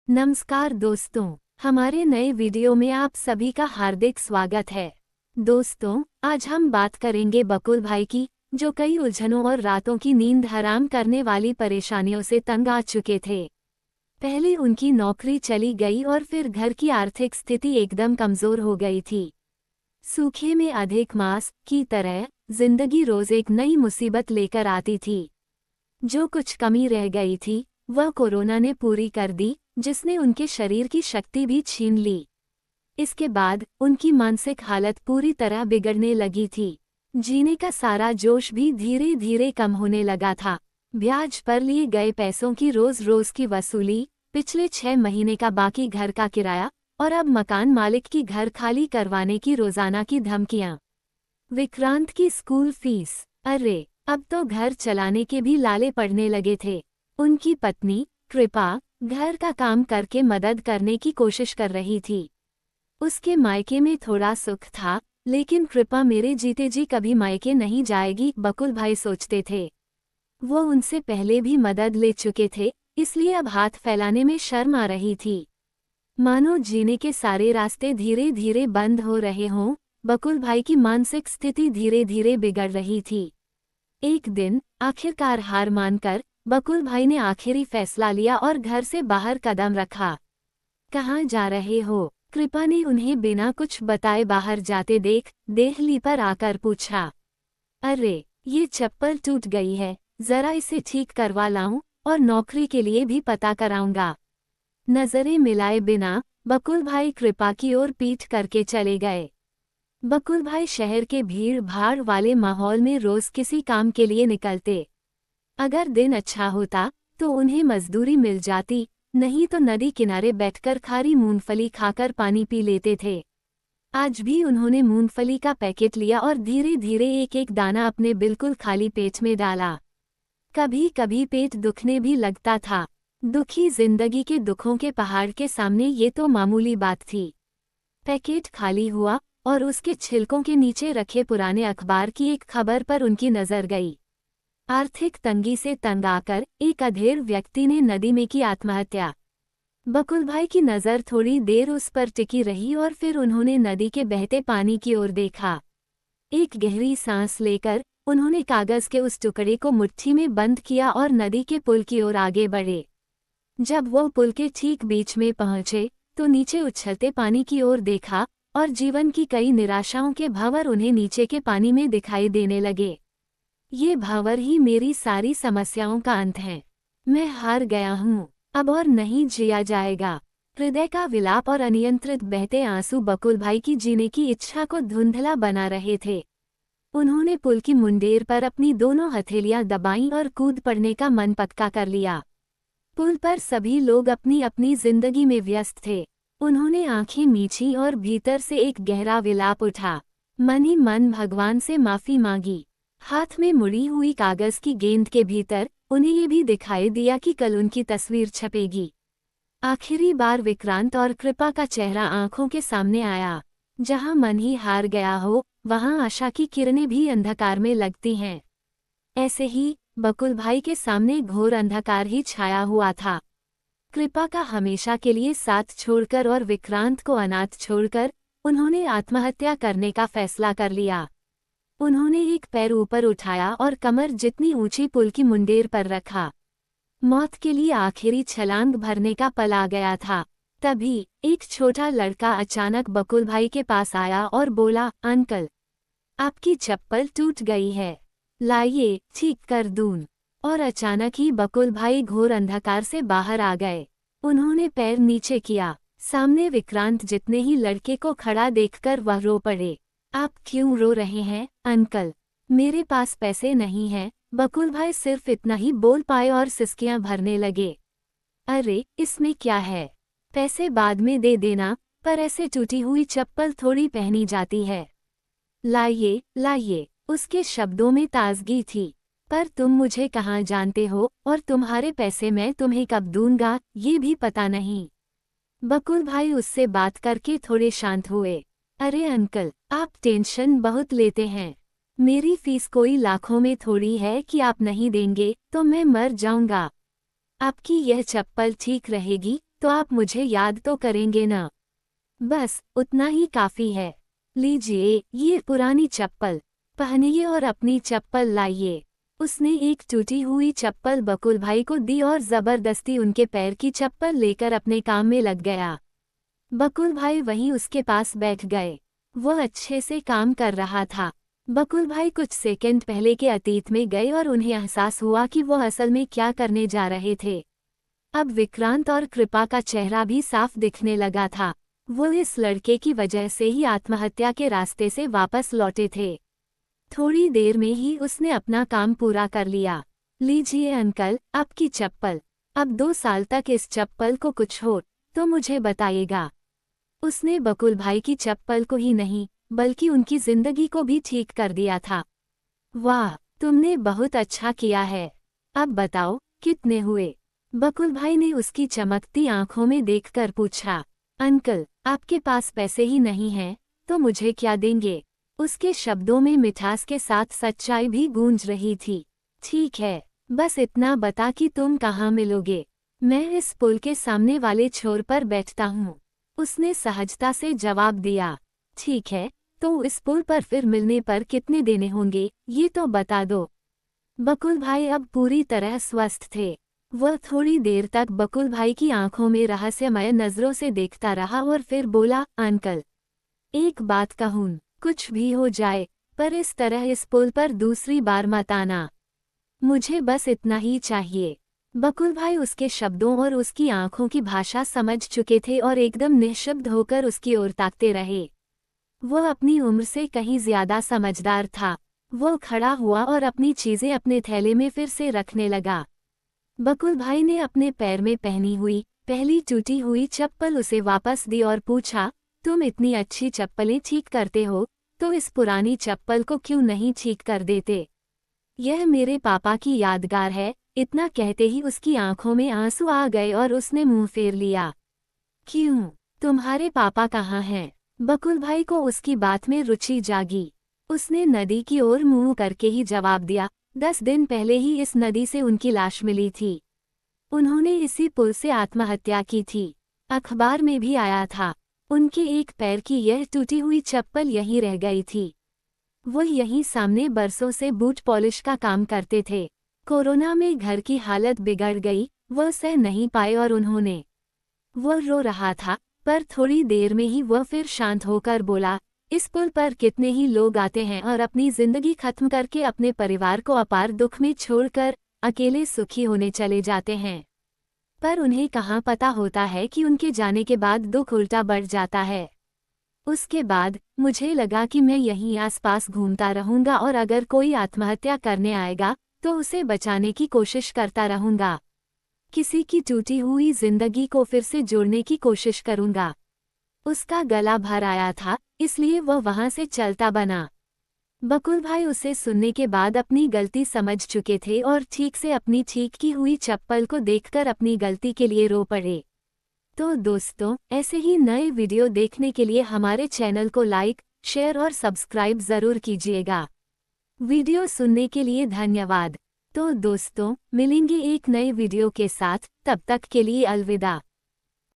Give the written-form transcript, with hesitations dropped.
नमस्कार दोस्तों, हमारे नए वीडियो में आप सभी का हार्दिक स्वागत है। दोस्तों, आज हम बात करेंगे बकुल भाई की, जो कई उलझनों और रातों की नींद हराम करने वाली परेशानियों से तंग आ चुके थे। पहले उनकी नौकरी चली गई और फिर घर की आर्थिक स्थिति एकदम कमजोर हो गई थी। सूखे में अधिक मांस की तरह जिंदगी रोज एक नई मुसीबत लेकर आती थी। जो कुछ कमी रह गई थी वह कोरोना ने पूरी कर दी, जिसने उनके शरीर की शक्ति भी छीन ली। इसके बाद उनकी मानसिक हालत पूरी तरह बिगड़ने लगी थी। जीने का सारा जोश भी धीरे धीरे कम होने लगा था। ब्याज पर लिए गए पैसों की रोज रोज की वसूली, पिछले 6 महीने का बाकी घर का किराया और अब मकान मालिक की घर खाली करवाने की रोजाना की धमकियां। विक्रांत की स्कूल फीस, अरे अब तो घर चलाने के भी लाले पड़ने लगे थे। उनकी पत्नी कृपा घर का काम करके मदद करने की कोशिश कर रही थी। उसके मायके में थोड़ा सुख था, लेकिन कृपा मेरे जीते जी कभी मायके नहीं जाएगी, बकुल भाई सोचते थे। वो उनसे पहले भी मदद ले चुके थे, इसलिए अब हाथ फैलाने में शर्म आ रही थी। मानो जीने के सारे रास्ते धीरे धीरे बंद हो रहे हों। बकुल भाई की मानसिक स्थिति धीरे धीरे बिगड़ रही थी। एक दिन आखिरकार हार मानकर बकुल भाई ने आखिरी फैसला लिया और घर से बाहर कदम रखा। कहाँ जा रहे हो? कृपा ने उन्हें बिना कुछ बताए बाहर जाते देख देहली पर आकर पूछा। अरे, ये चप्पल टूट गई है, जरा इसे ठीक करवा लाऊं और नौकरी के लिए भी पता कराऊंगा। नजरें मिलाए बिना बकुल भाई कृपा की ओर पीठ करके चले गए। बकुल भाई शहर के भीड़ भाड़ वाले माहौल में रोज किसी काम के लिए निकलते। अगर दिन अच्छा होता तो उन्हें मजदूरी मिल जाती, नहीं तो नदी किनारे बैठकर खारी मूंगफली खाकर पानी पी लेते थे। आज भी उन्होंने मूंगफली का पैकेट लिया और धीरे धीरे एक एक दाना अपने बिल्कुल खाली पेट में डाला। कभी कभी पेट दुखने भी लगता था। दुखी जिंदगी के दुखों के पहाड़ के सामने ये तो मामूली बात थी। पैकेट खाली हुआ और उसके छिलकों के नीचे रखे पुराने अखबार की एक खबर पर उनकी नजर गई। आर्थिक तंगी से तंग आकर एक अधेड़ व्यक्ति ने नदी में की आत्महत्या। बकुल भाई की नज़र थोड़ी देर उस पर टिकी रही और फिर उन्होंने नदी के बहते पानी की ओर देखा। एक गहरी सांस लेकर उन्होंने कागज के उस टुकड़े को मुट्ठी में बंद किया और नदी के पुल की ओर आगे बढ़े। जब वो पुल के ठीक बीच में पहुंचे तो नीचे उछलते पानी की ओर देखा और जीवन की कई निराशाओं के भंवर उन्हें नीचे के पानी में दिखाई देने लगे। ये भंवर ही मेरी सारी समस्याओं का अंत है। मैं हार गया हूँ, अब और नहीं जिया जाएगा। हृदय का विलाप और अनियंत्रित बहते आंसू बकुल भाई की जीने की इच्छा को धुंधला बना रहे थे। उन्होंने पुल की मुंडेर पर अपनी दोनों हथेलियां दबाईं और कूद पड़ने का मन पक्का कर लिया। पुल पर सभी लोग अपनी अपनी जिंदगी में व्यस्त थे। उन्होंने आंखें मींची और भीतर से एक गहरा विलाप उठा। मन ही मन भगवान से माफी मांगी। हाथ में मुड़ी हुई कागज की गेंद के भीतर उन्हें ये भी दिखाई दिया कि कल उनकी तस्वीर छपेगी। आखिरी बार विक्रांत और कृपा का चेहरा आंखों के सामने आया। जहां मन ही हार गया हो, वहां आशा की किरणें भी अंधकार में लगती हैं। ऐसे ही बकुल भाई के सामने घोर अंधकार ही छाया हुआ था। कृपा का हमेशा के लिए साथ छोड़कर और विक्रांत को अनाथ छोड़कर उन्होंने आत्महत्या करने का फैसला कर लिया। उन्होंने एक पैर ऊपर उठाया और कमर जितनी ऊंची पुल की मुंडेर पर रखा। मौत के लिए आखिरी छलांग भरने का पल आ गया था। तभी एक छोटा लड़का अचानक बकुल भाई के पास आया और बोला, अंकल, आपकी चप्पल टूट गई है, लाइए ठीक कर दूं। और अचानक ही बकुल भाई घोर अंधकार से बाहर आ गए। उन्होंने पैर नीचे किया। सामने विक्रांत जितने ही लड़के को खड़ा देखकर वह रो पड़े। आप क्यों रो रहे हैं अंकल? मेरे पास पैसे नहीं हैं, बकुल भाई सिर्फ इतना ही बोल पाए और सिसकियां भरने लगे। अरे, इसमें क्या है, पैसे बाद में दे देना, पर ऐसे टूटी हुई चप्पल थोड़ी पहनी जाती है। लाइए लाइए, उसके शब्दों में ताजगी थी। पर तुम मुझे कहाँ जानते हो और तुम्हारे पैसे मैं तुम्हें कब दूंगा ये भी पता नहीं। बकुल भाई उससे बात करके थोड़े शांत हुए। अरे अंकल, आप टेंशन बहुत लेते हैं। मेरी फीस कोई लाखों में थोड़ी है कि आप नहीं देंगे तो मैं मर जाऊंगा। आपकी यह चप्पल ठीक रहेगी तो आप मुझे याद तो करेंगे ना? बस उतना ही काफी है। लीजिए ये पुरानी चप्पल, पहनिए और अपनी चप्पल लाइए। उसने एक टूटी हुई चप्पल बकुल भाई को दी और जबरदस्ती उनके पैर की चप्पल लेकर अपने काम में लग गया। बकुल भाई वहीं उसके पास बैठ गए। वह अच्छे से काम कर रहा था। बकुल भाई कुछ सेकंड पहले के अतीत में गए और उन्हें एहसास हुआ कि वह असल में क्या करने जा रहे थे। अब विक्रांत और कृपा का चेहरा भी साफ दिखने लगा था। वो इस लड़के की वजह से ही आत्महत्या के रास्ते से वापस लौटे थे। थोड़ी देर में ही उसने अपना काम पूरा कर लिया। लीजिए अंकल, आपकी चप्पल। अब 2 साल तक इस चप्पल को कुछ हो तो मुझे बताइएगा। उसने बकुल भाई की चप्पल को ही नहीं बल्कि उनकी जिंदगी को भी ठीक कर दिया था। वाह, तुमने बहुत अच्छा किया है। अब बताओ कितने हुए? बकुल भाई ने उसकी चमकती आंखों में देखकर पूछा। अंकल, आपके पास पैसे ही नहीं हैं तो मुझे क्या देंगे? उसके शब्दों में मिठास के साथ सच्चाई भी गूंज रही थी। ठीक है, बस इतना बता कि तुम कहाँ मिलोगे। मैं इस पुल के सामने वाले छोर पर बैठता हूँ। उसने सहजता से जवाब दिया। ठीक है, तो इस पुल पर फिर मिलने पर कितने देने होंगे ये तो बता दो। बकुल भाई अब पूरी तरह स्वस्थ थे। वह थोड़ी देर तक बकुल भाई की आंखों में रहस्यमय नजरों से देखता रहा और फिर बोला, अंकल, एक बात कहूँ, कुछ भी हो जाए पर इस तरह इस पुल पर दूसरी बार मत आना। मुझे बस इतना ही चाहिए। बकुल भाई उसके शब्दों और उसकी आंखों की भाषा समझ चुके थे और एकदम निःशब्द होकर उसकी ओर ताकते रहे। वह अपनी उम्र से कहीं ज्यादा समझदार था। वह खड़ा हुआ और अपनी चीजें अपने थैले में फिर से रखने लगा। बकुल भाई ने अपने पैर में पहनी हुई पहली टूटी हुई चप्पल उसे वापस दी और पूछा, तुम इतनी अच्छी चप्पलें ठीक करते हो तो इस पुरानी चप्पल को क्यों नहीं ठीक कर देते? यह मेरे पापा की यादगार है। इतना कहते ही उसकी आंखों में आंसू आ गए और उसने मुंह फेर लिया। क्यों? तुम्हारे पापा कहाँ हैं? बकुल भाई को उसकी बात में रुचि जागी। उसने नदी की ओर मुंह करके ही जवाब दिया, 10 दिन पहले ही इस नदी से उनकी लाश मिली थी। उन्होंने इसी पुल से आत्महत्या की थी। अखबार में भी आया था। उनके एक पैर की यह टूटी हुई चप्पल यहीं रह गई थी। वो यहीं सामने बरसों से बूट पॉलिश का काम करते थे। कोरोना में घर की हालत बिगड़ गई, वह सह नहीं पाए और उन्होंने। वह रो रहा था पर थोड़ी देर में ही वह फिर शांत होकर बोला, इस पुल पर कितने ही लोग आते हैं और अपनी जिंदगी खत्म करके अपने परिवार को अपार दुख में छोड़कर अकेले सुखी होने चले जाते हैं। पर उन्हें कहाँ पता होता है कि उनके जाने के बाद दुख उल्टा बढ़ जाता है। उसके बाद मुझे लगा कि मैं यहीं आसपास घूमता रहूंगा और अगर कोई आत्महत्या करने आएगा तो उसे बचाने की कोशिश करता रहूंगा। किसी की टूटी हुई जिंदगी को फिर से जोड़ने की कोशिश करूंगा। उसका गला भर आया था, इसलिए वह वहां से चलता बना। बकुल भाई उसे सुनने के बाद अपनी गलती समझ चुके थे और ठीक से अपनी ठीक की हुई चप्पल को देखकर अपनी गलती के लिए रो पड़े। तो दोस्तों, ऐसे ही नए वीडियो देखने के लिए हमारे चैनल को लाइक, शेयर और सब्सक्राइब ज़रूर कीजिएगा। वीडियो सुनने के लिए धन्यवाद। तो दोस्तों, मिलेंगे एक नए वीडियो के साथ, तब तक के लिए अलविदा।